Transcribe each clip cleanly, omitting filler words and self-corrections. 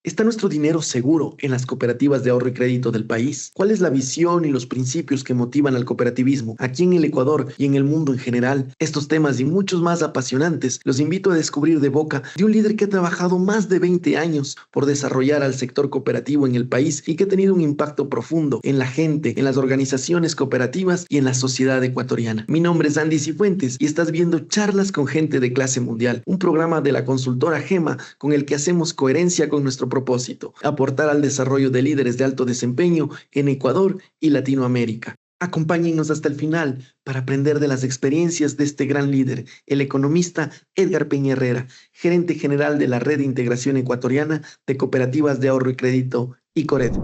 ¿Está nuestro dinero seguro en las cooperativas de ahorro y crédito del país? ¿Cuál es la visión y los principios que motivan al cooperativismo aquí en el Ecuador y en el mundo en general? Estos temas y muchos más apasionantes los invito a descubrir de boca de un líder que ha trabajado más de 20 años por desarrollar al sector cooperativo en el país y que ha tenido un impacto profundo en la gente, en las organizaciones cooperativas y en la sociedad ecuatoriana. Mi nombre es Andy Cifuentes y estás viendo Charlas con Gente de Clase Mundial, un programa de la consultora GEMA con el que hacemos coherencia con nuestro propósito: aportar al desarrollo de líderes de alto desempeño en Ecuador y Latinoamérica. Acompáñennos hasta el final para aprender de las experiencias de este gran líder, el economista Edgar Peña Herrera, gerente general de la Red de Integración Ecuatoriana de Cooperativas de Ahorro y Crédito, ICORED.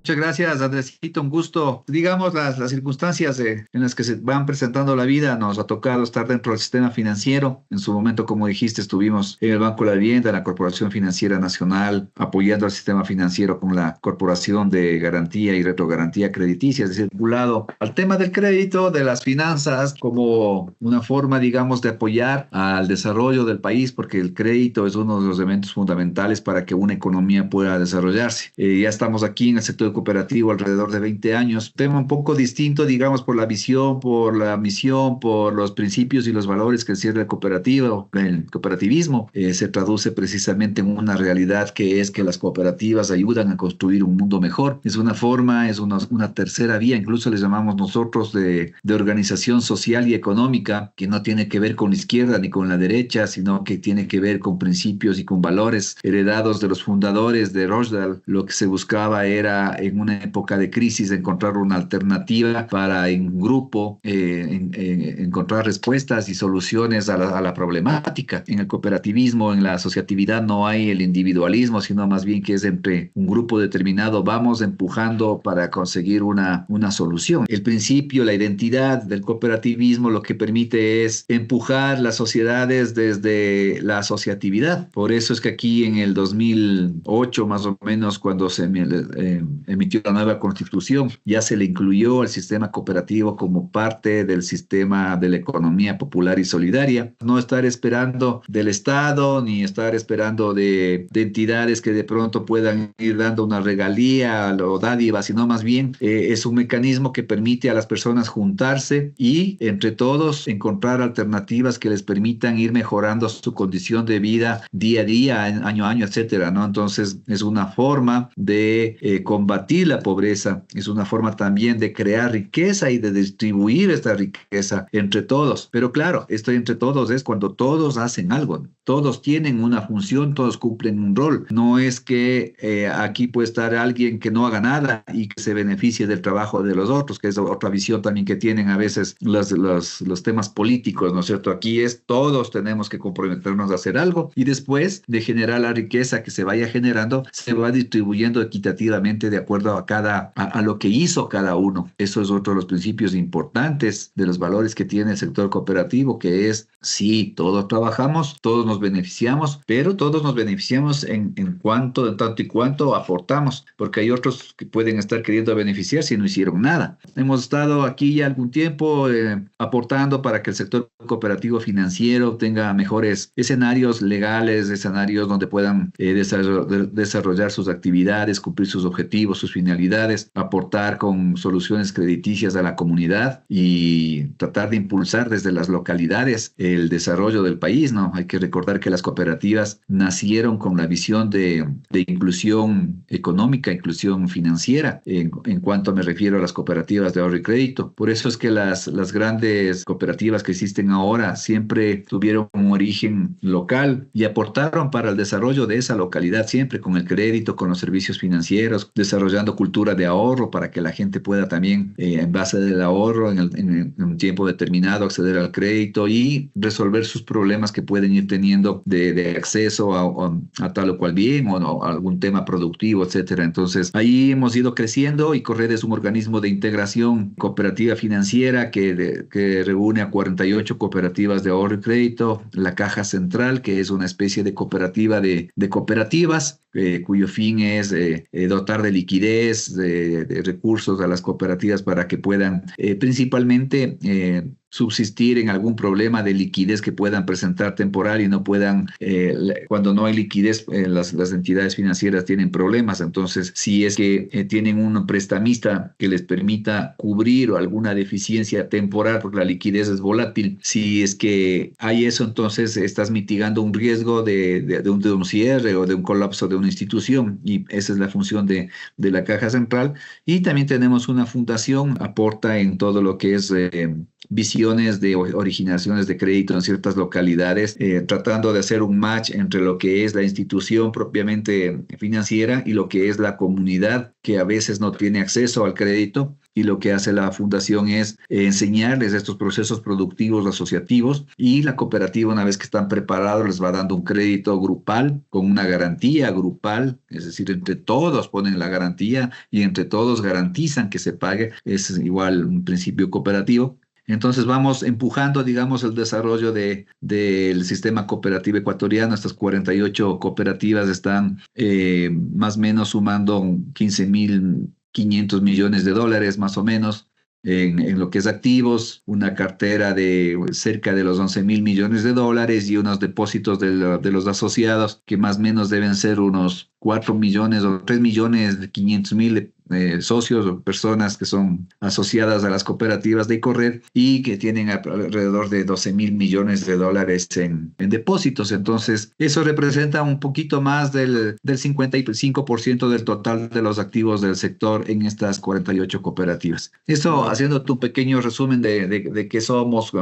Muchas gracias, Andresito, un gusto. Digamos, las circunstancias en las que se van presentando la vida, nos ha tocado estar dentro del sistema financiero. En su momento, como dijiste, estuvimos en el Banco de la Vivienda, en la Corporación Financiera Nacional, apoyando al sistema financiero con la Corporación de Garantía y Retrogarantía Crediticia, es decir, vinculado al tema del crédito, de las finanzas, como una forma, digamos, de apoyar al desarrollo del país, porque el crédito es uno de los elementos fundamentales para que una economía pueda desarrollarse. Ya estamos aquí en el sector cooperativo alrededor de 20 años. Tema un poco distinto, digamos, por la visión, por la misión, por los principios y los valores que encierra el cooperativo. El cooperativismo se traduce precisamente en una realidad que es que las cooperativas ayudan a construir un mundo mejor. Es una forma, es una tercera vía, incluso les llamamos nosotros de organización social y económica, que no tiene que ver con la izquierda ni con la derecha, sino que tiene que ver con principios y con valores heredados de los fundadores de Rochdale. Lo que se buscaba era, en una época de crisis, encontrar una alternativa para en grupo encontrar respuestas y soluciones a la problemática. En el cooperativismo, en la asociatividad, no hay el individualismo, sino más bien que es entre un grupo determinado, vamos empujando para conseguir una solución. El principio, la identidad del cooperativismo lo que permite es empujar las sociedades desde la asociatividad. Por eso es que aquí en el 2008, más o menos, cuando se emitió la nueva constitución, ya se le incluyó al sistema cooperativo como parte del sistema de la economía popular y solidaria. No estar esperando del Estado, ni estar esperando de entidades que de pronto puedan ir dando una regalía o dádiva, sino más bien es un mecanismo que permite a las personas juntarse y entre todos encontrar alternativas que les permitan ir mejorando su condición de vida día a día, año a año, etcétera, ¿no? Entonces es una forma de combatir la pobreza, es una forma también de crear riqueza y de distribuir esta riqueza entre todos. Pero claro, esto entre todos es cuando todos hacen algo, todos tienen una función, todos cumplen un rol. No es que aquí puede estar alguien que no haga nada y que se beneficie del trabajo de los otros, que es otra visión también que tienen a veces los temas políticos, ¿no es cierto? Aquí es todos tenemos que comprometernos a hacer algo y después de generar la riqueza que se vaya generando, se va distribuyendo equitativamente de acuerdo a lo que hizo cada uno. Eso es otro de los principios importantes de los valores que tiene el sector cooperativo, que es, sí, todos trabajamos, todos nos beneficiamos, pero todos nos beneficiamos en tanto y cuanto aportamos, porque hay otros que pueden estar queriendo beneficiarse y no hicieron nada. Hemos estado aquí ya algún tiempo aportando para que el sector cooperativo financiero tenga mejores escenarios legales, escenarios donde puedan desarrollar sus actividades, cumplir sus objetivos, sus finalidades, aportar con soluciones crediticias a la comunidad y tratar de impulsar desde las localidades el desarrollo del país, ¿no? Hay que recordar que las cooperativas nacieron con la visión de inclusión económica, inclusión financiera, en cuanto me refiero a las cooperativas de ahorro y crédito. Por eso es que las grandes cooperativas que existen ahora siempre tuvieron un origen local y aportaron para el desarrollo de esa localidad, siempre con el crédito, con los servicios financieros, desarrollando cultura de ahorro para que la gente pueda también, en base del ahorro, en un tiempo determinado, acceder al crédito y resolver sus problemas que pueden ir teniendo de acceso a tal o cual bien o a algún tema productivo, etcétera. Entonces, ahí hemos ido creciendo y Corred es un organismo de integración cooperativa financiera que reúne a 48 cooperativas de ahorro y crédito, la Caja Central, que es una especie de cooperativa de cooperativas, cuyo fin es dotar de liquidez, de recursos a las cooperativas para que puedan principalmente subsistir en algún problema de liquidez que puedan presentar temporal y no puedan, cuando no hay liquidez, las entidades financieras tienen problemas. Entonces, si es que tienen un prestamista que les permita cubrir o alguna deficiencia temporal, porque la liquidez es volátil, si es que hay eso, entonces estás mitigando un riesgo de un cierre o de un colapso de una institución, y esa es la función de la Caja Central. Y también tenemos una fundación, aporta en todo lo que es visiones de originaciones de crédito en ciertas localidades, tratando de hacer un match entre lo que es la institución propiamente financiera y lo que es la comunidad, que a veces no tiene acceso al crédito. Y lo que hace la fundación es enseñarles estos procesos productivos asociativos, y la cooperativa, una vez que están preparados, les va dando un crédito grupal con una garantía grupal, es decir, entre todos ponen la garantía y entre todos garantizan que se pague. Es igual un principio cooperativo. Entonces vamos empujando, digamos, el desarrollo del sistema cooperativo ecuatoriano. Estas 48 cooperativas están más o menos sumando 15.500 millones de dólares más o menos en lo que es activos, una cartera de cerca de los 11.000 millones de dólares y unos depósitos de los asociados que más o menos deben ser unos 4 millones o 3.500.000 socios o personas que son asociadas a las cooperativas de Correr, y que tienen alrededor de 12.000 millones de dólares en depósitos. Entonces, eso representa un poquito más del 55% del total de los activos del sector en estas 48 cooperativas. Eso haciendo tu pequeño resumen de qué somos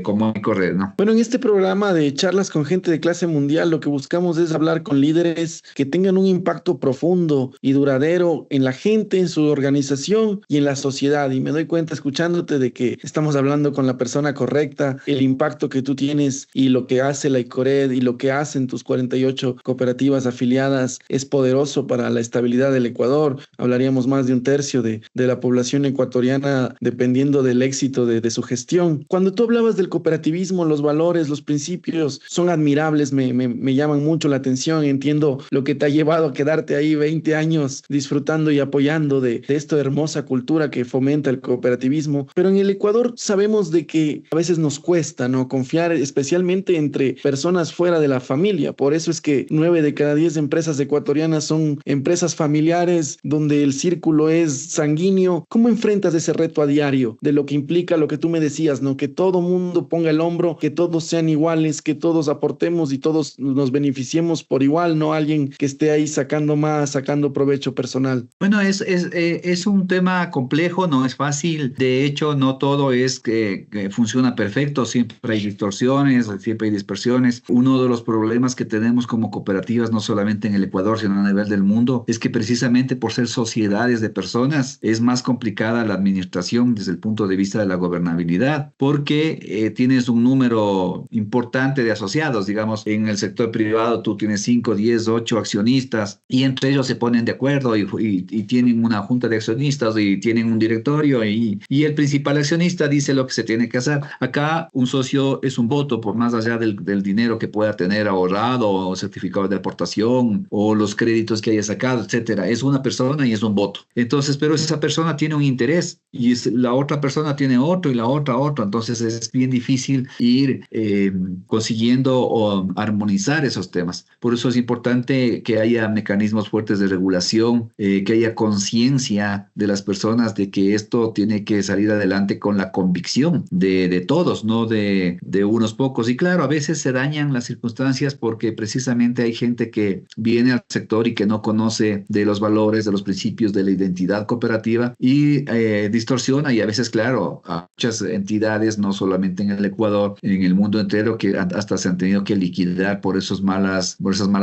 como Correr, ¿no? Bueno, en este programa de charlas con gente de clase mundial, lo que buscamos es hablar con líderes que tengan un impacto profundo y duradero en la gente, en su organización y en la sociedad. Y me doy cuenta escuchándote de que estamos hablando con la persona correcta. El impacto que tú tienes y lo que hace la ICORED y lo que hacen tus 48 cooperativas afiliadas es poderoso para la estabilidad del Ecuador. Hablaríamos más de un tercio de la población ecuatoriana dependiendo del éxito de su gestión. Cuando tú hablabas del cooperativismo, los valores, los principios son admirables, me llaman mucho la atención. Entiendo lo que te ha llevado a quedarte ahí 20 años disfrutando y apoyando de esta hermosa cultura que fomenta el cooperativismo. Pero en el Ecuador sabemos de que a veces nos cuesta, ¿no?, confiar, especialmente entre personas fuera de la familia. Por eso es que 9 de cada 10 empresas ecuatorianas son empresas familiares donde el círculo es sanguíneo. ¿Cómo enfrentas ese reto a diario de lo que implica lo que tú me decías, ¿no?, que todo mundo ponga el hombro, que todos sean iguales, que todos aportemos y todos nos beneficiemos por igual, no alguien que esté ahí sacando provecho personal? Bueno, es un tema complejo, no es fácil. De hecho, no todo es que funciona perfecto. Siempre hay distorsiones, siempre hay dispersiones. Uno de los problemas que tenemos como cooperativas, no solamente en el Ecuador, sino a nivel del mundo, es que precisamente por ser sociedades de personas, es más complicada la administración desde el punto de vista de la gobernabilidad, porque tienes un número importante de asociados. Digamos, en el sector privado tú tienes 5, 10, 8 accionistas, y entre ellos se ponen de acuerdo y tienen una junta de accionistas y tienen un directorio, y el principal accionista dice lo que se tiene que hacer. Acá un socio es un voto, por más allá del dinero que pueda tener ahorrado o certificado de aportación o los créditos que haya sacado, etcétera. Es una persona y es un voto. Entonces, pero esa persona tiene un interés y la otra persona tiene otro y la otra otro. Entonces es bien difícil ir consiguiendo o armonizar esos temas. Por eso es importante que haya mecanismos fuertes de regulación, que haya conciencia de las personas de que esto tiene que salir adelante con la convicción de todos, no de unos pocos. Y claro, a veces se dañan las circunstancias porque precisamente hay gente que viene al sector y que no conoce de los valores, de los principios, de la identidad cooperativa, y distorsiona. Y a veces, claro, a muchas entidades, no solamente en el Ecuador, en el mundo entero, que hasta se han tenido que liquidar por esas malas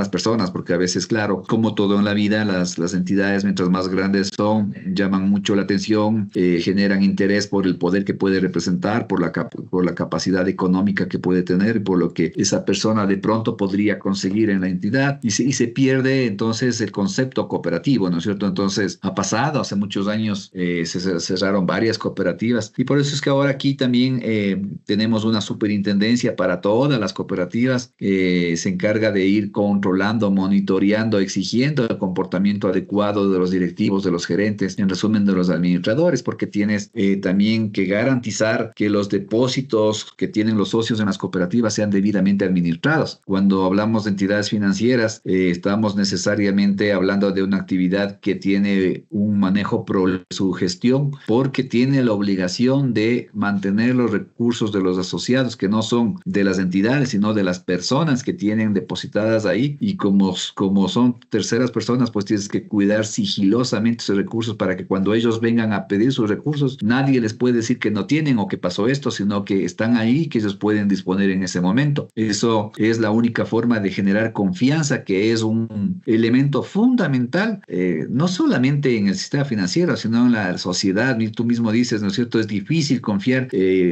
personas, porque a veces, claro, como todo en la vida, las entidades, mientras más grandes son, llaman mucho la atención, generan interés por el poder que puede representar, por la capacidad económica que puede tener, por lo que esa persona de pronto podría conseguir en la entidad, y se pierde entonces el concepto cooperativo, ¿no es cierto? Entonces ha pasado, hace muchos años se cerraron varias cooperativas, y por eso es que ahora aquí también tenemos una superintendencia para todas las cooperativas que se encarga de ir controlando, monitoreando, exigiendo el comportamiento adecuado de los directivos ejecutivos, de los gerentes, en resumen de los administradores, porque tienes también que garantizar que los depósitos que tienen los socios en las cooperativas sean debidamente administrados. Cuando hablamos de entidades financieras, estamos necesariamente hablando de una actividad que tiene un manejo pro su gestión, porque tiene la obligación de mantener los recursos de los asociados, que no son de las entidades, sino de las personas que tienen depositadas ahí, y como son terceras personas, pues tienes que cuidar sigilosamente esos recursos para que cuando ellos vengan a pedir sus recursos, nadie les puede decir que no tienen o que pasó esto, sino que están ahí y que ellos pueden disponer en ese momento. Eso es la única forma de generar confianza, que es un elemento fundamental, no solamente en el sistema financiero, sino en la sociedad. Y tú mismo dices, ¿no es cierto? Es difícil confiar,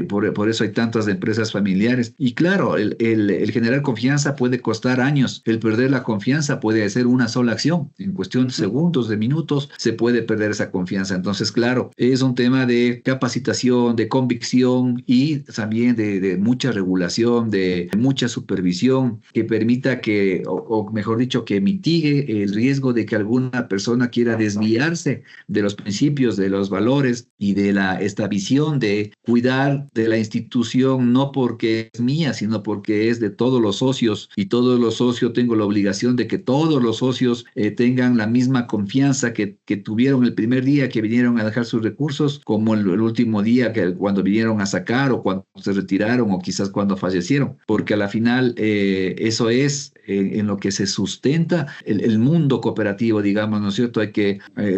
por eso hay tantas empresas familiares. Y claro, el generar confianza puede costar años. El perder la confianza puede ser una sola acción. En cuestión de segundos, de minutos, se puede perder esa confianza. Entonces, claro, es un tema de capacitación, de convicción y también de mucha regulación, de mucha supervisión que permita que, o mejor dicho, que mitigue el riesgo de que alguna persona quiera desviarse de los principios, de los valores y de esta visión de cuidar de la institución, no porque es mía, sino porque es de todos los socios, y todos los socios tengo la obligación de que todos los socios tengan la misma confianza que tuvieron el primer día que vinieron a dejar sus recursos, como el último día que cuando vinieron a sacar, o cuando se retiraron, o quizás cuando fallecieron, porque a la final eso es en lo que se sustenta el mundo cooperativo, digamos, ¿no es cierto?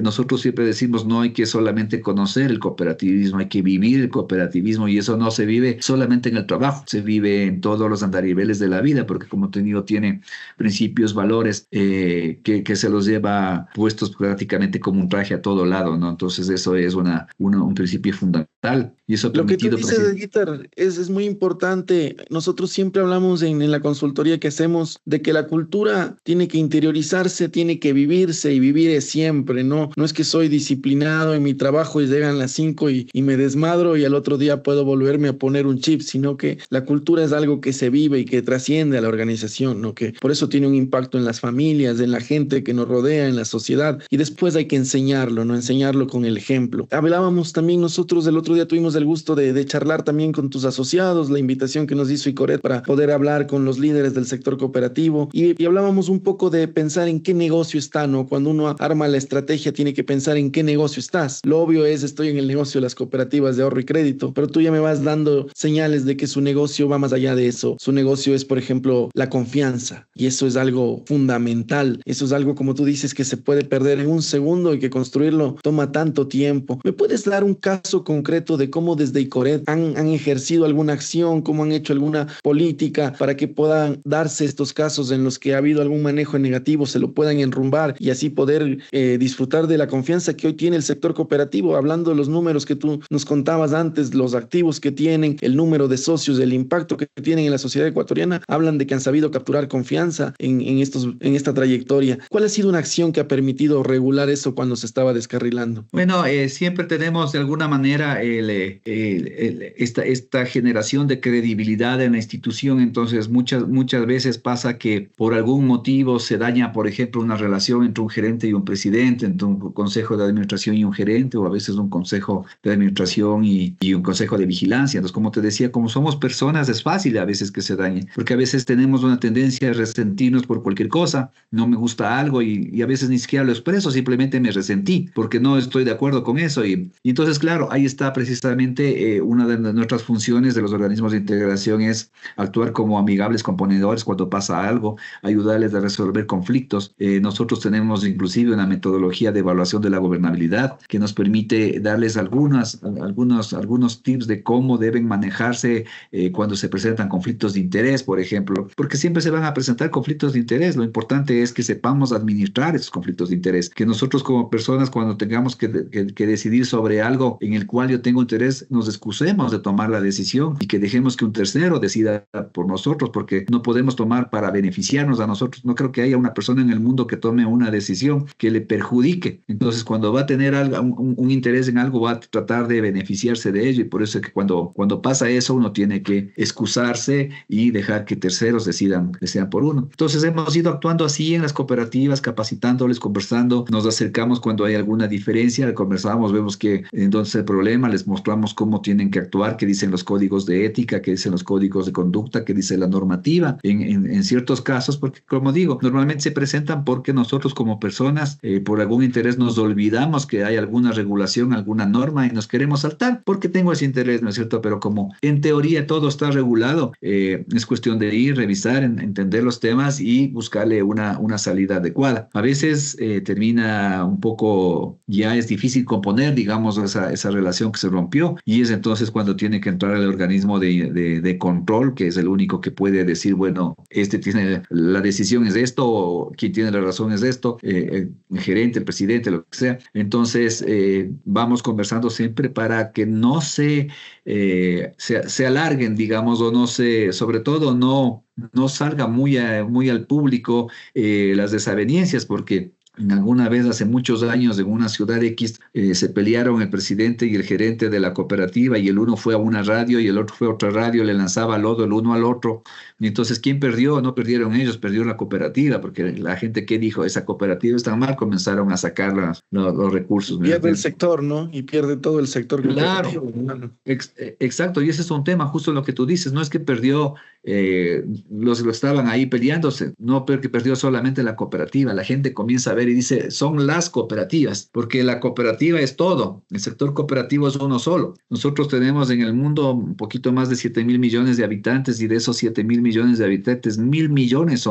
Nosotros siempre decimos, no hay que solamente conocer el cooperativismo, hay que vivir el cooperativismo, y eso no se vive solamente en el trabajo, se vive en todos los andariveles de la vida, porque como te digo, tiene principios, valores que se los lleva puestos prácticamente como un traje a todo lado, ¿no? Entonces eso es un principio fundamental, y eso ha Lo que tú permitido dices, Guitar, es muy importante. Nosotros siempre hablamos en la consultoría que hacemos de que la cultura tiene que interiorizarse, tiene que vivirse, y vivir es siempre, ¿no? No es que soy disciplinado en mi trabajo y llegan las 5 y me desmadro y al otro día puedo volverme a poner un chip, sino que la cultura es algo que se vive y que trasciende a la organización, ¿no? Que por eso tiene un impacto en las familias, en la gente que nos rodea, en la sociedad, y después hay que enseñarlo, ¿no? Enseñarlo con el ejemplo. Hablábamos también nosotros, el otro día tuvimos el gusto de charlar también con tus asociados, la invitación que nos hizo Icoret para poder hablar con los líderes del sector cooperativo, y hablábamos un poco de pensar en qué negocio está, ¿no? Cuando uno arma la estrategia tiene que pensar en qué negocio estás. Lo obvio es, estoy en el negocio de las cooperativas de ahorro y crédito, pero tú ya me vas dando señales de que su negocio va más allá de eso. Su negocio es, por ejemplo, la confianza, y eso es algo fundamental. Eso es algo, como tú dices, que se puede perder en un segundo y que construirlo toma tanto tiempo. ¿Me puedes dar un caso concreto de cómo desde Icoret han ejercido alguna acción, cómo han hecho alguna política para que puedan darse estos casos en los que ha habido algún manejo negativo, se lo puedan enrumbar y así poder disfrutar de la confianza que hoy tiene el sector cooperativo? Hablando de los números que tú nos contabas antes, los activos que tienen, el número de socios, el impacto que tienen en la sociedad ecuatoriana, hablan de que han sabido capturar confianza en esta trayectoria. ¿Cuál ha sido una acción que ha permitido regular eso cuando se estaba descarrilando? Bueno, siempre tenemos de alguna manera esta generación de credibilidad en la institución. Entonces muchas veces pasa que por algún motivo se daña, por ejemplo, una relación entre un gerente y un presidente, entre un consejo de administración y un gerente, o a veces un consejo de administración y un consejo de vigilancia. Entonces, como te decía, como somos personas, es fácil a veces que se dañe, porque a veces tenemos una tendencia a resentirnos por cualquier cosa. No me gusta algo y a veces ni siquiera lo expreso, simplemente me resentí porque no estoy de acuerdo con eso. Y entonces, claro, ahí está precisamente una de nuestras funciones de los organismos de integración, es actuar como amigables componedores cuando pasa algo, ayudarles a resolver conflictos. Nosotros tenemos inclusive una metodología de evaluación de la gobernabilidad que nos permite darles algunos tips de cómo deben manejarse cuando se presentan conflictos de interés, por ejemplo, porque siempre se van a presentar conflictos de interés. Lo importante es que sepamos administrar esos conflictos de interés, que nosotros como personas, cuando tengamos que decidir sobre algo en el cual yo tengo interés, nos excusemos de tomar la decisión y que dejemos que un tercero decida por nosotros, porque no podemos tomar para beneficiarnos a nosotros. No creo que haya una persona en el mundo que tome una decisión que le perjudique. Entonces, cuando va a tener un interés en algo, va a tratar de beneficiarse de ello, y por eso es que cuando pasa eso, uno tiene que excusarse y dejar que terceros decidan por uno. Entonces, hemos ido actuando así en las cooperativas, capacitándoles, conversando, nos acercamos acercamos cuando hay alguna diferencia, conversamos, vemos que entonces el problema, les mostramos cómo tienen que actuar, qué dicen los códigos de ética, qué dicen los códigos de conducta, qué dice la normativa en ciertos casos, porque como digo, normalmente se presentan porque nosotros como personas, por algún interés nos olvidamos que hay alguna regulación, alguna norma y nos queremos saltar porque tengo ese interés, ¿no es cierto? Pero como en teoría todo está regulado, es cuestión de ir, revisar, entender los temas y buscarle una salida adecuada. A veces termina un poco, ya es difícil componer, digamos, esa relación que se rompió, y es entonces cuando tiene que entrar el organismo de control, que es el único que puede decir, bueno, este tiene, la decisión es esto, o quien tiene la razón es esto, el gerente, el presidente, lo que sea. Entonces, vamos conversando siempre para que no se alarguen, digamos, o no sobre todo no salga muy al público las desavenencias, porque en alguna vez hace muchos años en una ciudad X se pelearon el presidente y el gerente de la cooperativa, y el uno fue a una radio y el otro fue a otra radio, le lanzaba lodo el uno al otro. Y entonces, ¿quién perdió? No perdieron ellos, perdió la cooperativa, porque la gente que dijo, esa cooperativa está mal, comenzaron a sacar los recursos. Pierde el sector, ¿no? Y pierde todo el sector cooperativo. Claro, exacto, y ese es un tema, justo lo que tú dices, no es que perdió los que estaban ahí peleándose, no porque perdió solamente la cooperativa, la gente comienza a ver y dice, son las cooperativas, porque la cooperativa es todo, el sector cooperativo es uno solo. Nosotros tenemos en el mundo un poquito más de 7.000 millones de habitantes, y de esos 7.000 millones de habitantes, 1.000 millones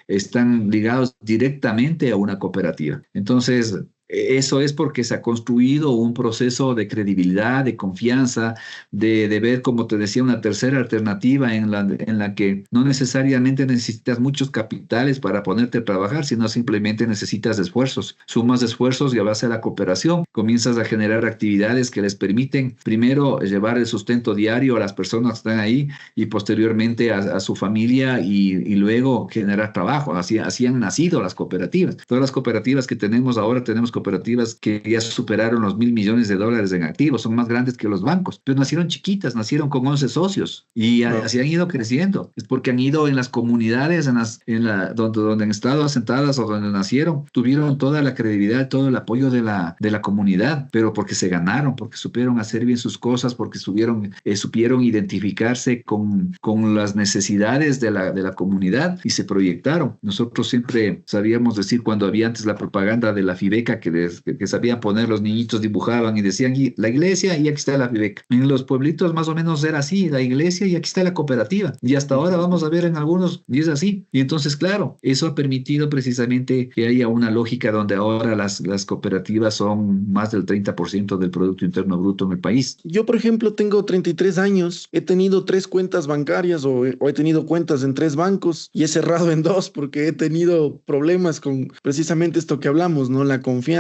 están ligados directamente a una cooperativa. Entonces, eso es porque se ha construido un proceso de credibilidad, de confianza, de ver, como te decía, una tercera alternativa en la que no necesariamente necesitas muchos capitales para ponerte a trabajar, sino simplemente necesitas esfuerzos. Sumas esfuerzos y a base de la cooperación comienzas a generar actividades que les permiten primero llevar el sustento diario a las personas que están ahí, y posteriormente a su familia, y luego generar trabajo. Así han nacido las cooperativas. Todas las cooperativas que tenemos ahora, tenemos cooperativas que ya superaron los $1.000 millones en activos, son más grandes que los bancos, pero nacieron chiquitas, nacieron con 11 socios y así han ido creciendo. Es porque han ido en las comunidades, donde han estado asentadas o donde nacieron, tuvieron toda la credibilidad, todo el apoyo de la comunidad, pero porque se ganaron, porque supieron hacer bien sus cosas, porque supieron identificarse con las necesidades de la comunidad y se proyectaron. Nosotros siempre sabíamos decir, cuando había antes la propaganda de la Fibeca, que sabían poner, los niñitos dibujaban y decían, la iglesia y aquí está la Fibeca. En los pueblitos más o menos era así, la iglesia y aquí está la cooperativa. Y hasta ahora vamos a ver en algunos, y es así. Y entonces, claro, eso ha permitido precisamente que haya una lógica donde ahora las cooperativas son más del 30% del Producto Interno Bruto en el país. Yo, por ejemplo, tengo 33 años, he tenido 3 cuentas bancarias o he tenido cuentas en 3 bancos y he cerrado en 2 porque he tenido problemas con precisamente esto que hablamos, ¿no? La confianza,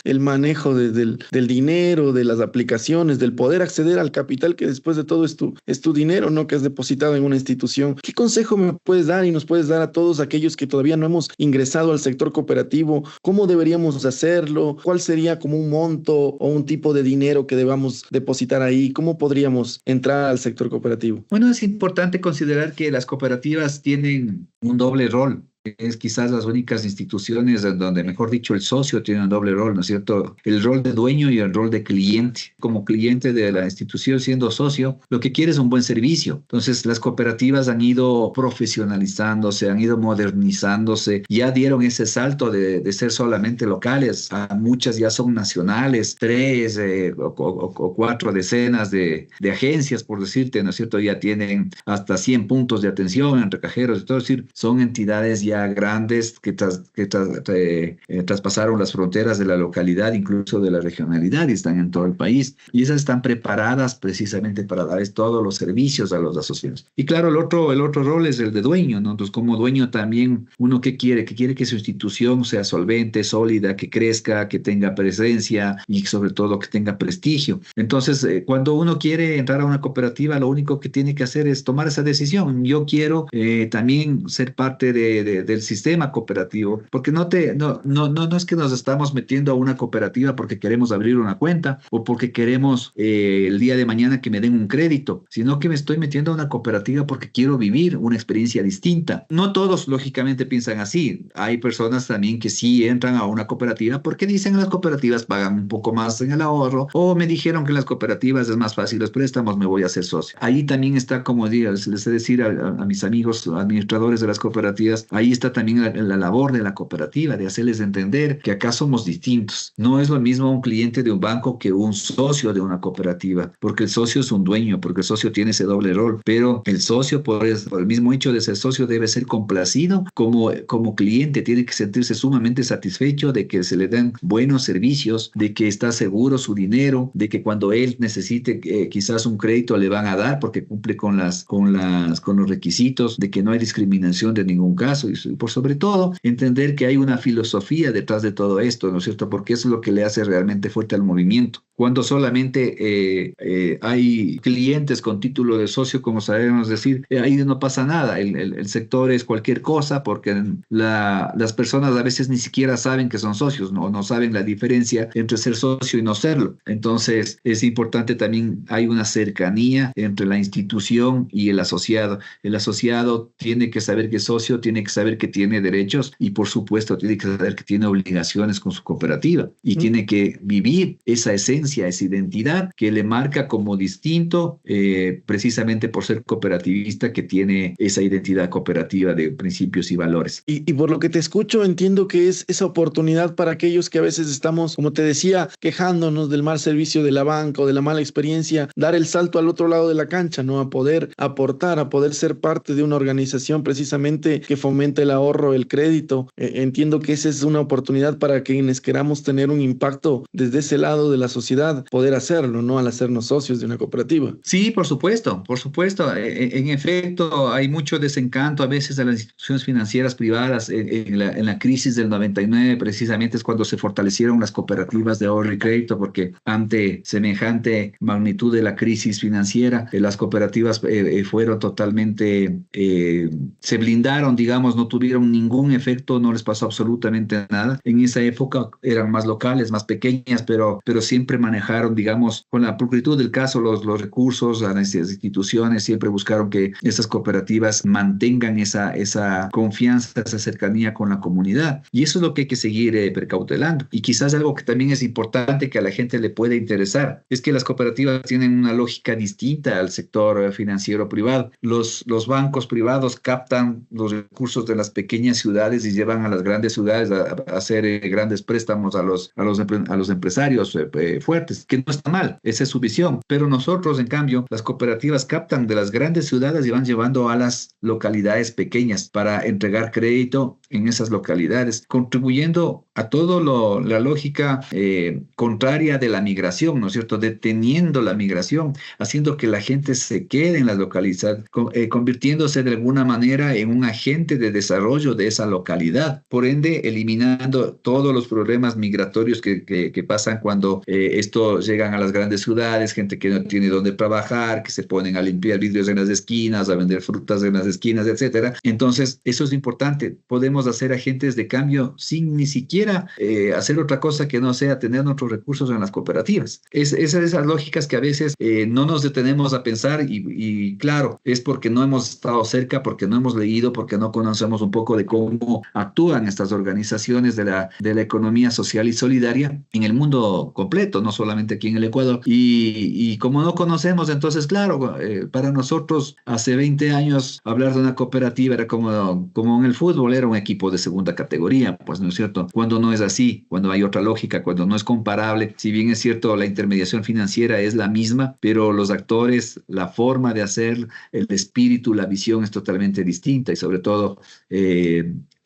el manejo del dinero, de las aplicaciones, del poder acceder al capital que después de todo es tu dinero, ¿no? Que has depositado en una institución. ¿Qué consejo me puedes dar y nos puedes dar a todos aquellos que todavía no hemos ingresado al sector cooperativo? ¿Cómo deberíamos hacerlo? ¿Cuál sería como un monto o un tipo de dinero que debamos depositar ahí? ¿Cómo podríamos entrar al sector cooperativo? Bueno, es importante considerar que las cooperativas tienen un doble rol. Es quizás las únicas instituciones donde, mejor dicho, el socio tiene un doble rol, ¿no es cierto? El rol de dueño y el rol de cliente. Como cliente de la institución, siendo socio, lo que quiere es un buen servicio. Entonces, las cooperativas han ido profesionalizándose, han ido modernizándose, ya dieron ese salto de ser solamente locales, a muchas ya son nacionales, 3 o 4 decenas de agencias, por decirte, ¿no es cierto? Ya tienen hasta 100 puntos de atención entre cajeros y todo, es decir, son entidades ya grandes que traspasaron las fronteras de la localidad, incluso de la regionalidad, y están en todo el país. Y esas están preparadas precisamente para dar todos los servicios a los asociados. Y claro, el otro rol es el de dueño, ¿no? Entonces, como dueño también, uno ¿qué quiere? Que quiere que su institución sea solvente, sólida, que crezca, que tenga presencia y sobre todo que tenga prestigio. Entonces, cuando uno quiere entrar a una cooperativa, lo único que tiene que hacer es tomar esa decisión. Yo quiero también ser parte de del sistema cooperativo, porque no es que nos estamos metiendo a una cooperativa porque queremos abrir una cuenta o porque queremos el día de mañana que me den un crédito, sino que me estoy metiendo a una cooperativa porque quiero vivir una experiencia distinta. No todos, lógicamente, piensan así. Hay personas también que sí entran a una cooperativa porque dicen que las cooperativas pagan un poco más en el ahorro, o me dijeron que en las cooperativas es más fácil los préstamos, me voy a hacer socio. Ahí también está, como digo, les he decir a mis amigos administradores de las cooperativas, ahí está también la labor de la cooperativa, de hacerles entender que acá somos distintos. No es lo mismo un cliente de un banco que un socio de una cooperativa, porque el socio es un dueño, porque el socio tiene ese doble rol, pero el socio, por el mismo hecho de ser socio, debe ser complacido como cliente, tiene que sentirse sumamente satisfecho de que se le dan buenos servicios, de que está seguro su dinero, de que cuando él necesite quizás un crédito le van a dar porque cumple con los requisitos, de que no hay discriminación de ningún caso, y por sobre todo entender que hay una filosofía detrás de todo esto, ¿no es cierto? Porque eso es lo que le hace realmente fuerte al movimiento. Cuando solamente hay clientes con título de socio, como sabemos decir, ahí no pasa nada. El sector es cualquier cosa porque las personas a veces ni siquiera saben que son socios, no saben la diferencia entre ser socio y no serlo. Entonces es importante también, hay una cercanía entre la institución y el asociado. El asociado tiene que saber que es socio, tiene que saber que tiene derechos y por supuesto tiene que saber que tiene obligaciones con su cooperativa y tiene que vivir esa esencia, esa identidad que le marca como distinto precisamente por ser cooperativista, que tiene esa identidad cooperativa de principios y valores. Y por lo que te escucho, entiendo que es esa oportunidad para aquellos que a veces estamos, como te decía, quejándonos del mal servicio de la banca o de la mala experiencia, dar el salto al otro lado de la cancha, ¿no? A poder aportar, a poder ser parte de una organización precisamente que fomente el ahorro, el crédito. Entiendo que esa es una oportunidad para quienes queramos tener un impacto desde ese lado de la sociedad, poder hacerlo, ¿no? Al hacernos socios de una cooperativa. Sí, por supuesto, por supuesto. En efecto, hay mucho desencanto a veces de las instituciones financieras privadas. En la crisis del 99, precisamente es cuando se fortalecieron las cooperativas de ahorro y crédito, porque ante semejante magnitud de la crisis financiera, las cooperativas fueron totalmente, se blindaron, digamos, no tuvieron ningún efecto, no les pasó absolutamente nada. En esa época eran más locales, más pequeñas, pero siempre manejaron, digamos, con la pulcritud del caso, los recursos, las instituciones siempre buscaron que esas cooperativas mantengan esa confianza, esa cercanía con la comunidad. Y eso es lo que hay que seguir precautelando. Y quizás algo que también es importante que a la gente le puede interesar es que las cooperativas tienen una lógica distinta al sector financiero privado. Los bancos privados captan los recursos de las pequeñas ciudades y llevan a las grandes ciudades a hacer grandes préstamos a los empresarios fuertes, que no está mal, esa es su visión. Pero nosotros, en cambio, las cooperativas captan de las grandes ciudades y van llevando a las localidades pequeñas para entregar crédito en esas localidades, contribuyendo a todo la lógica contraria de la migración, ¿no es cierto? Deteniendo la migración, haciendo que la gente se quede en las localidades, convirtiéndose de alguna manera en un agente de desarrollo de esa localidad, por ende eliminando todos los problemas migratorios que pasan cuando estos llegan a las grandes ciudades, gente que no tiene dónde trabajar, que se ponen a limpiar vidrios en las esquinas, a vender frutas en las esquinas, etcétera. Entonces, eso es importante. Podemos hacer agentes de cambio sin ni siquiera hacer otra cosa que no sea tener nuestros recursos en las cooperativas. Esas lógicas que a veces no nos detenemos a pensar y claro, es porque no hemos estado cerca, porque no hemos leído, porque no conocemos un poco de cómo actúan estas organizaciones de la economía social y solidaria en el mundo completo, no solamente aquí en el Ecuador. Y como no conocemos, entonces, claro, para nosotros hace 20 años hablar de una cooperativa era como en el fútbol, era un equipo de segunda categoría, pues no es cierto, cuando no es así, cuando hay otra lógica, cuando no es comparable, si bien es cierto la intermediación financiera es la misma, pero los actores, la forma de hacer, el espíritu, la visión es totalmente distinta y sobre todo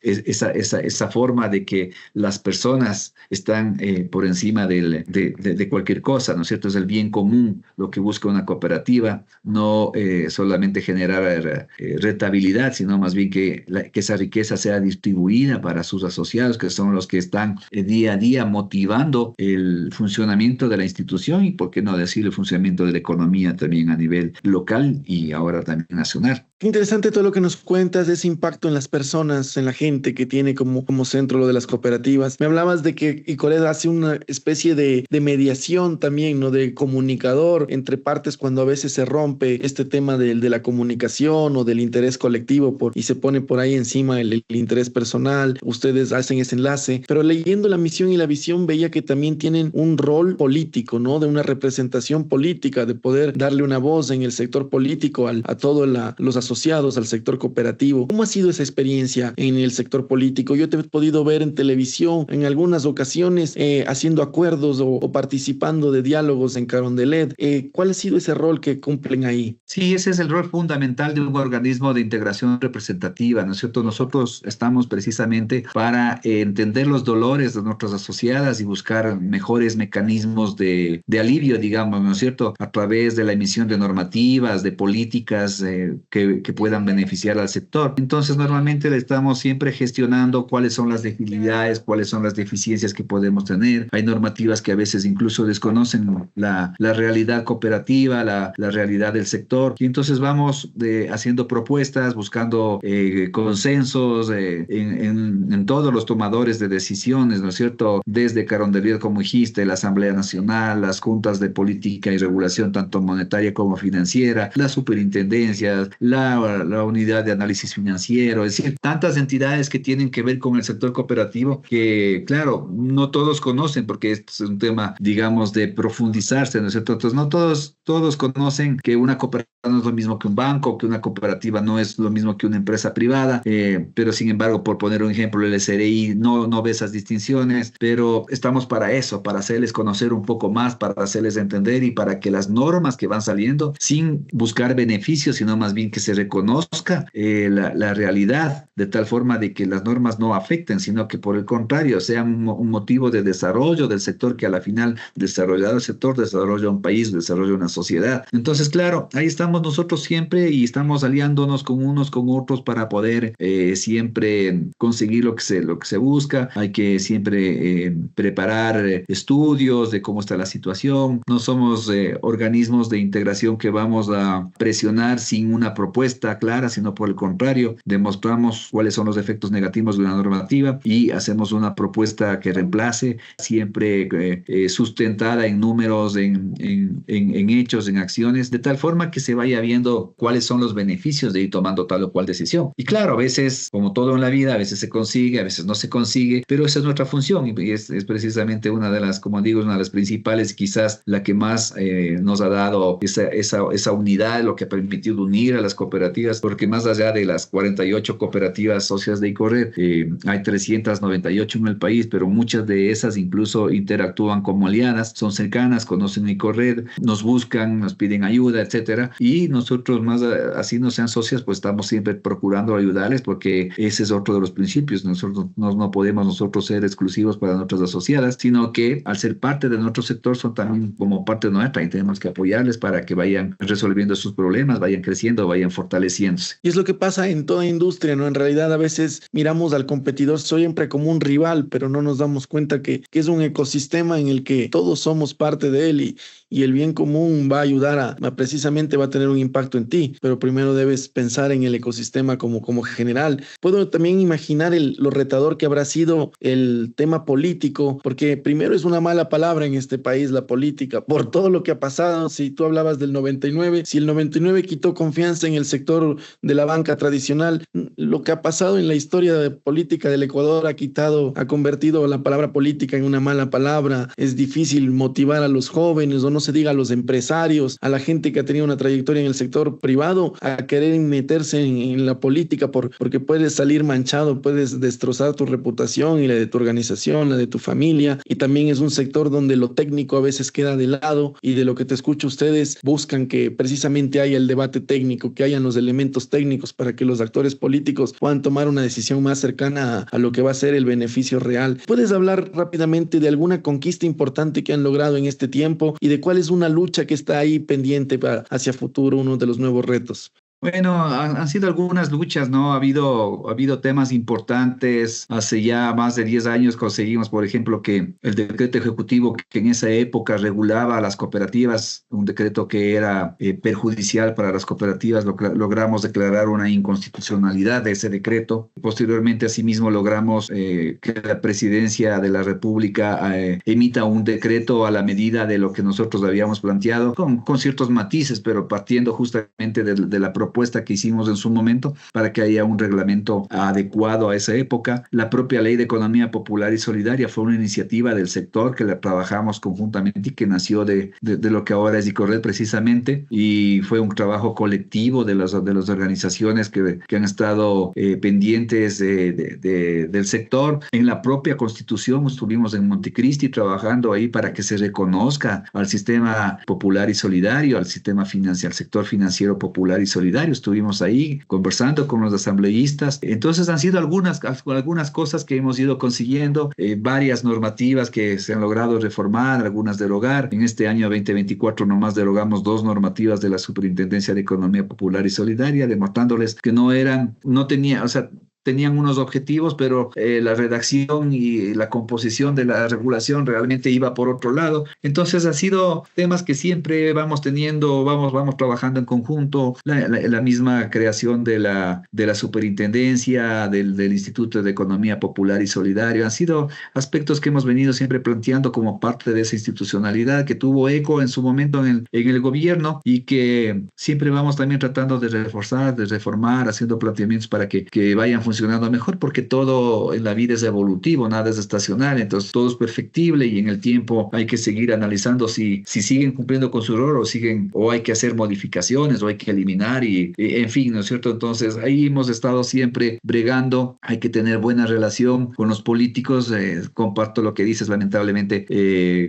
esa forma de que las personas están por encima de cualquier cosa, ¿no es cierto? Es el bien común lo que busca una cooperativa, no solamente generar rentabilidad, sino más bien que esa riqueza sea distribuida para sus asociados, que son los que están día a día motivando el funcionamiento de la institución y, por qué no decir, el funcionamiento de la economía también a nivel local y ahora también nacional. Qué interesante todo lo que nos cuentas, ese impacto en las personas, en la gente que tiene como centro lo de las cooperativas. Me hablabas de que Icored hace una especie de mediación también, ¿no? De comunicador entre partes cuando a veces se rompe este tema de la comunicación o del interés colectivo y se pone por ahí encima el interés personal. Ustedes hacen ese enlace, pero leyendo la misión y la visión veía que también tienen un rol político, ¿no? De una representación política, de poder darle una voz en el sector político a todos los asociados al sector cooperativo. ¿Cómo ha sido esa experiencia en el sector político? Yo te he podido ver en televisión en algunas ocasiones haciendo acuerdos o participando de diálogos en Carondelet. ¿Cuál ha sido ese rol que cumplen ahí? Sí, ese es el rol fundamental de un organismo de integración representativa, ¿no es cierto? Nosotros estamos precisamente para entender los dolores de nuestras asociadas y buscar mejores mecanismos de alivio, digamos, ¿no es cierto? A través de la emisión de normativas, de políticas que puedan beneficiar al sector. Entonces, normalmente estamos siempre gestionando cuáles son las debilidades, cuáles son las deficiencias que podemos tener. Hay normativas que a veces incluso desconocen la realidad cooperativa, la realidad del sector. Y entonces vamos haciendo propuestas, buscando consensos en todos los tomadores de decisiones, ¿no es cierto? Desde Carondelet, como dijiste, la Asamblea Nacional, las juntas de política y regulación, tanto monetaria como financiera, las superintendencias, la unidad de análisis financiero, es decir, tantas entidades que tienen que ver con el sector cooperativo que, claro, no todos conocen porque esto es un tema, digamos, de profundizarse, ¿no es cierto? Entonces, no todos conocen que una cooperativa no es lo mismo que un banco, que una cooperativa no es lo mismo que una empresa privada, pero sin embargo, por poner un ejemplo, el SRI no ve esas distinciones, pero estamos para eso, para hacerles conocer un poco más, para hacerles entender y para que las normas que van saliendo, sin buscar beneficios, sino más bien que se reconozca la realidad, de tal forma de que las normas no afecten, sino que por el contrario, sean un motivo de desarrollo del sector, que a la final desarrollar el sector desarrolla un país, desarrolla una sociedad. Entonces, claro, ahí estamos nosotros siempre y estamos aliándonos con unos con otros para poder siempre conseguir lo que se busca. Hay que siempre preparar estudios de cómo está la situación. No somos organismos de integración que vamos a presionar sin una propuesta clara, sino por el contrario, demostramos cuáles son los efectos negativos de una normativa y hacemos una propuesta que reemplace, siempre sustentada en números, en hechos, en acciones, de tal forma que se vaya viendo cuáles son los beneficios de ir tomando tal o cual decisión. Y claro, a veces, como todo en la vida, a veces se consigue, a veces no se consigue, pero esa es nuestra función y es precisamente una de las, como digo, una de las principales, quizás la que más nos ha dado esa unidad, lo que ha permitido unir a las cooperativas, porque más allá de las 48 cooperativas socias de Icored, hay 398 en el país, pero muchas de esas incluso interactúan como aliadas, son cercanas, conocen Icored, nos buscan, nos piden ayuda, etcétera, y nosotros más así no sean socias, pues estamos siempre procurando ayudarles, porque ese es otro de los principios. Nosotros no podemos nosotros ser exclusivos para nuestras asociadas, sino que al ser parte de nuestro sector son también como parte nuestra y tenemos que apoyarles para que vayan resolviendo sus problemas, vayan creciendo, vayan fortaleciéndose. Y es lo que pasa en toda industria, ¿no? En realidad a veces miramos al competidor siempre como un rival, pero no nos damos cuenta que es un ecosistema en el que todos somos parte de él y el bien común va a ayudar precisamente va a tener un impacto en ti, pero primero debes pensar en el ecosistema como general. Puedo también imaginar lo retador que habrá sido el tema político, porque primero es una mala palabra en este país la política, por todo lo que ha pasado. Si tú hablabas del 99, si el 99 quitó confianza en el sector de la banca tradicional, lo que ha pasado en la historia de política del Ecuador ha convertido la palabra política en una mala palabra. Es difícil motivar a los jóvenes, o no se diga a los empresarios, a la gente que ha tenido una trayectoria en el sector privado, a querer meterse en la política porque puedes salir manchado, puedes destrozar tu reputación y la de tu organización, la de tu familia. Y también es un sector donde lo técnico a veces queda de lado, y de lo que te escucho, ustedes buscan que precisamente haya el debate técnico, que hayan los elementos técnicos para que los actores políticos puedan tomar una decisión más cercana a lo que va a ser el beneficio real. ¿Puedes hablar rápidamente de alguna conquista importante que han logrado en este tiempo y de cuál es una lucha que está ahí pendiente hacia futuro, uno de los nuevos retos? Bueno, han sido algunas luchas, ¿no? Ha habido temas importantes. Hace ya más de 10 años conseguimos, por ejemplo, que el decreto ejecutivo que en esa época regulaba a las cooperativas, un decreto que era perjudicial para las cooperativas, logramos declarar una inconstitucionalidad de ese decreto. Posteriormente, asimismo, logramos que la presidencia de la República emita un decreto a la medida de lo que nosotros habíamos planteado, con ciertos matices, pero partiendo justamente de la propuesta que hicimos en su momento para que haya un reglamento adecuado a esa época. La propia Ley de Economía Popular y Solidaria fue una iniciativa del sector que la trabajamos conjuntamente y que nació de lo que ahora es ICORRED precisamente, y fue un trabajo colectivo de las organizaciones que han estado pendientes del sector. En la propia Constitución estuvimos en Montecristi trabajando ahí para que se reconozca al sistema popular y solidario, al al sector financiero popular y solidario. Estuvimos ahí conversando con los asambleístas. Entonces han sido algunas cosas que hemos ido consiguiendo, varias normativas que se han logrado reformar, algunas derogar. En este año 2024 nomás derogamos 2 normativas de la Superintendencia de Economía Popular y Solidaria, demostrándoles que no tenía, o sea, tenían unos objetivos, pero la redacción y la composición de la regulación realmente iba por otro lado. Entonces, ha sido temas que siempre vamos teniendo, vamos trabajando en conjunto. La misma creación de la superintendencia, del Instituto de Economía Popular y Solidario, han sido aspectos que hemos venido siempre planteando como parte de esa institucionalidad que tuvo eco en su momento en el gobierno, y que siempre vamos también tratando de reforzar, de reformar, haciendo planteamientos para que vayan funcionando mejor, porque todo en la vida es evolutivo, nada es estacional, entonces todo es perfectible y en el tiempo hay que seguir analizando si siguen cumpliendo con su rol o hay que hacer modificaciones o hay que eliminar en fin, ¿no es cierto? Entonces ahí hemos estado siempre bregando, hay que tener buena relación con los políticos. Comparto lo que dices, lamentablemente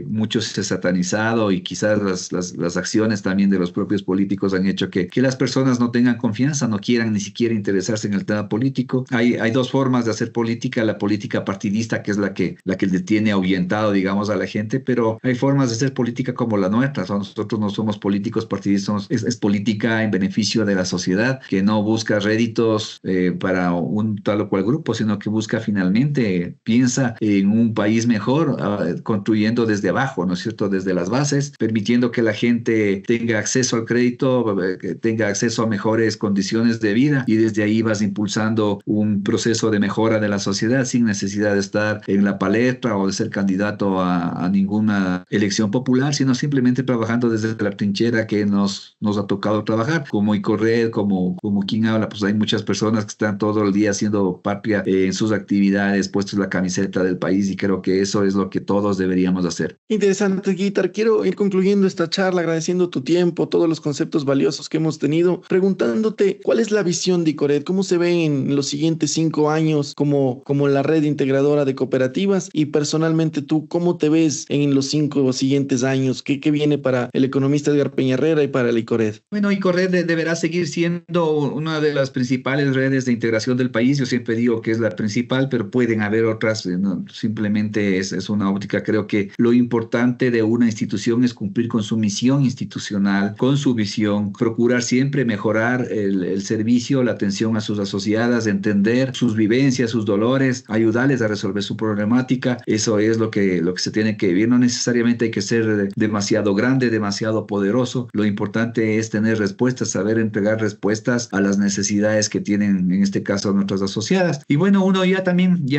mucho se ha satanizado y quizás las acciones también de los propios políticos han hecho que las personas no tengan confianza, no quieran ni siquiera interesarse en el tema político. Hay 2 formas de hacer política: la política partidista, que es la que le tiene ahuyentado, digamos, a la gente, pero hay formas de hacer política como la nuestra. Nosotros no somos políticos partidistas, es política en beneficio de la sociedad, que no busca réditos para un tal o cual grupo, sino que busca finalmente, piensa en un país mejor, construyendo desde abajo, ¿no es cierto?, desde las bases, permitiendo que la gente tenga acceso al crédito, que tenga acceso a mejores condiciones de vida, y desde ahí vas impulsando un proceso de mejora de la sociedad sin necesidad de estar en la palestra o de ser candidato a ninguna elección popular, sino simplemente trabajando desde la trinchera que nos ha tocado trabajar, como ICORRED, como quien habla. Pues hay muchas personas que están todo el día haciendo patria en sus actividades, puestos la camiseta del país, y creo que eso es lo que todos deberíamos hacer. Interesante, Guitar. Quiero ir concluyendo esta charla agradeciendo tu tiempo, todos los conceptos valiosos que hemos tenido, preguntándote cuál es la visión de ICORRED, cómo se ve en los siguientes 5 años como la red integradora de cooperativas, y personalmente tú, ¿cómo te ves en los 5 siguientes años? ¿Qué viene para el economista Edgar Peñarrera y para el ICORRED? Bueno, ICORRED deberá seguir siendo una de las principales redes de integración del país. Yo siempre digo que es la principal, pero pueden haber otras. No, simplemente es una óptica. Creo que lo importante de una institución es cumplir con su misión institucional, con su visión, procurar siempre mejorar el servicio, la atención a sus asociadas, entender sus vivencias, sus dolores, ayudarles a resolver su problemática. Eso es lo que se tiene que vivir. No necesariamente hay que ser demasiado grande, demasiado poderoso. Lo importante es tener respuestas, saber entregar respuestas a las necesidades que tienen, en este caso, nuestras asociadas. Y bueno, uno ya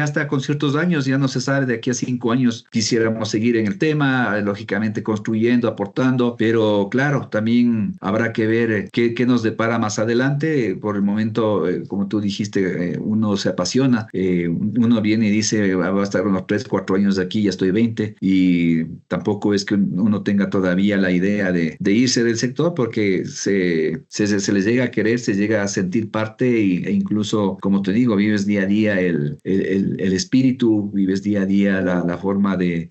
está con ciertos años, ya no se sabe, de aquí a 5 años quisiéramos seguir en el tema, lógicamente construyendo, aportando, pero claro, también habrá que ver qué nos depara más adelante. Por el momento, como tú dijiste, uno se apasiona, uno viene y dice, va a estar unos 3, 4 años de aquí, ya estoy 20, y tampoco es que uno tenga todavía la idea de irse del sector, porque se les llega a querer, se llega a sentir parte, e incluso, como te digo, vives día a día el espíritu, vives día a día la forma de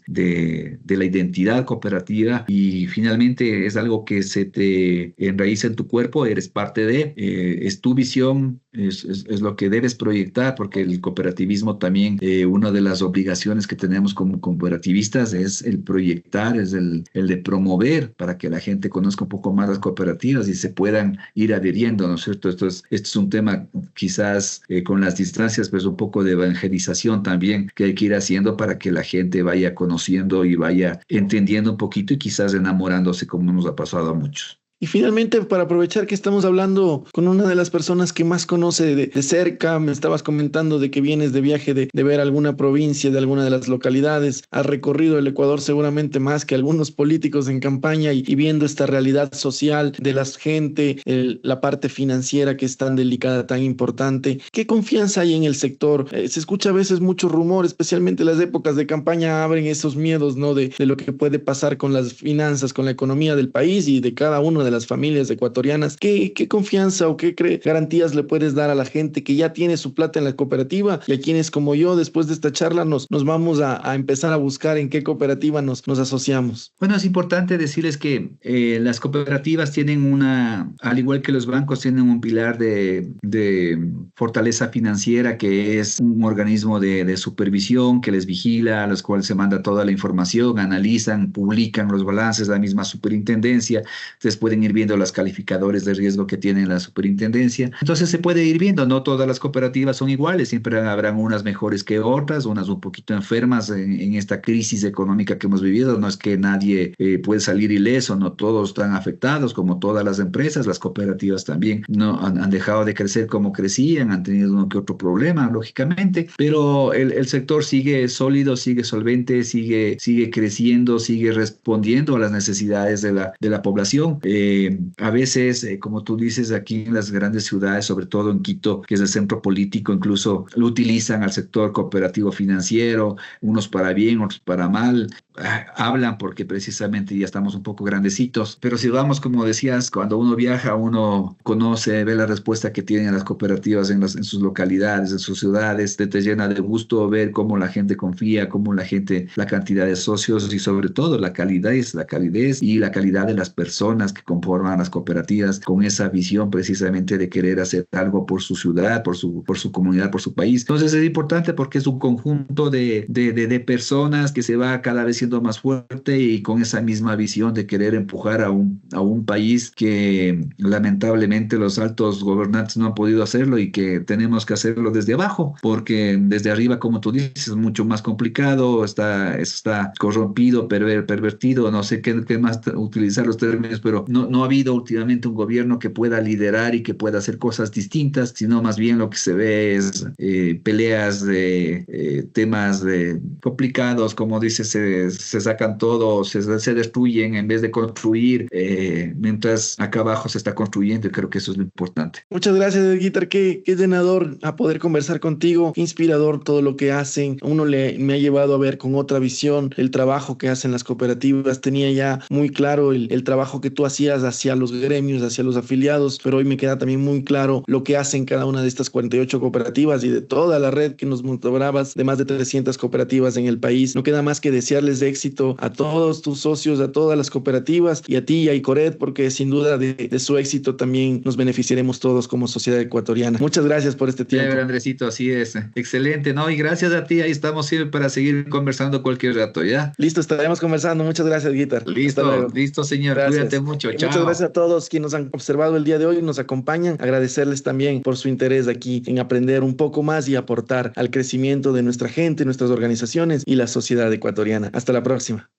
la identidad cooperativa, y finalmente es algo que se te enraiza en tu cuerpo, eres parte es tu visión, es lo que debes proyectar, porque el cooperativismo también, una de las obligaciones que tenemos como cooperativistas es el proyectar, es el de promover para que la gente conozca un poco más las cooperativas y se puedan ir adhiriendo, ¿no es cierto? Esto es un tema quizás con las distancias, pues un poco de evangelización también que hay que ir haciendo para que la gente vaya conociendo y vaya entendiendo un poquito y quizás enamorándose como nos ha pasado a muchos. Y finalmente, para aprovechar que estamos hablando con una de las personas que más conoce de cerca, me estabas comentando de que vienes de viaje de ver alguna provincia, de alguna de las localidades, has recorrido el Ecuador seguramente más que algunos políticos en campaña y viendo esta realidad social de la gente, la parte financiera que es tan delicada, tan importante. ¿Qué confianza hay en el sector? Se escucha a veces mucho rumor, especialmente en las épocas de campaña, abren esos miedos, ¿no? De lo que puede pasar con las finanzas, con la economía del país y de cada uno de las familias ecuatorianas. ¿Qué confianza o qué garantías le puedes dar a la gente que ya tiene su plata en la cooperativa y a quienes como yo, después de esta charla, nos vamos a empezar a buscar en qué cooperativa nos asociamos? Bueno, es importante decirles que las cooperativas tienen al igual que los bancos, tienen un pilar de fortaleza financiera que es un organismo de supervisión que les vigila, a los cuales se manda toda la información, analizan, publican los balances, la misma superintendencia. Ustedes pueden ir viendo los calificadores de riesgo que tiene la superintendencia. Entonces se puede ir viendo, no todas las cooperativas son iguales, siempre habrán unas mejores que otras, unas un poquito enfermas en esta crisis económica que hemos vivido. No es que nadie puede salir ileso, no todos están afectados, como todas las empresas, las cooperativas también no han dejado de crecer como crecían, han tenido uno que otro problema, lógicamente, pero el sector sigue sólido, sigue solvente, sigue creciendo, sigue respondiendo a las necesidades de la población. A veces, como tú dices, aquí en las grandes ciudades, sobre todo en Quito, que es el centro político, incluso lo utilizan al sector cooperativo financiero, unos para bien, otros para mal. Hablan porque precisamente ya estamos un poco grandecitos, pero si vamos, como decías, cuando uno viaja, uno conoce, ve la respuesta que tienen las cooperativas en sus localidades, en sus ciudades, te llena de gusto ver cómo la gente confía, cómo la cantidad de socios y sobre todo la calidez y la calidad de las personas que conforman las cooperativas con esa visión precisamente de querer hacer algo por su ciudad, por su comunidad, por su país. Entonces es importante porque es un conjunto de personas que se va cada vez siendo más fuerte y con esa misma visión de querer empujar a un país que lamentablemente los altos gobernantes no han podido hacerlo y que tenemos que hacerlo desde abajo, porque desde arriba, como tú dices, es mucho más complicado, está corrompido, pervertido, no sé qué más utilizar los términos, pero no ha habido últimamente un gobierno que pueda liderar y que pueda hacer cosas distintas, sino más bien lo que se ve es peleas de temas complicados, como dices, se sacan todo, se destruyen en vez de construir, mientras acá abajo se está construyendo, y creo que eso es lo importante. Muchas gracias, Guitar. Qué llenador a poder conversar contigo, qué inspirador todo lo que hacen. Me ha llevado a ver con otra visión el trabajo que hacen las cooperativas. Tenía ya muy claro el trabajo que tú hacías hacia los gremios, hacia los afiliados, pero hoy me queda también muy claro lo que hacen cada una de estas 48 cooperativas y de toda la red que nos mostrabas de más de 300 cooperativas en el país. No queda más que desearles de éxito a todos tus socios, a todas las cooperativas y a ti y a Icoret, porque sin duda de su éxito también nos beneficiaremos todos como sociedad ecuatoriana. Muchas gracias por este tiempo. Chévere, Andresito, así es. Excelente, ¿no? Y gracias a ti, ahí estamos siempre para seguir conversando cualquier rato, ¿ya? Listo, estaremos conversando. Muchas gracias, Guitar. Listo, señor. Gracias. Cuídate mucho. Chao. Muchas gracias a todos quienes nos han observado el día de hoy y nos acompañan. Agradecerles también por su interés aquí en aprender un poco más y aportar al crecimiento de nuestra gente, nuestras organizaciones y la sociedad ecuatoriana. Hasta la próxima.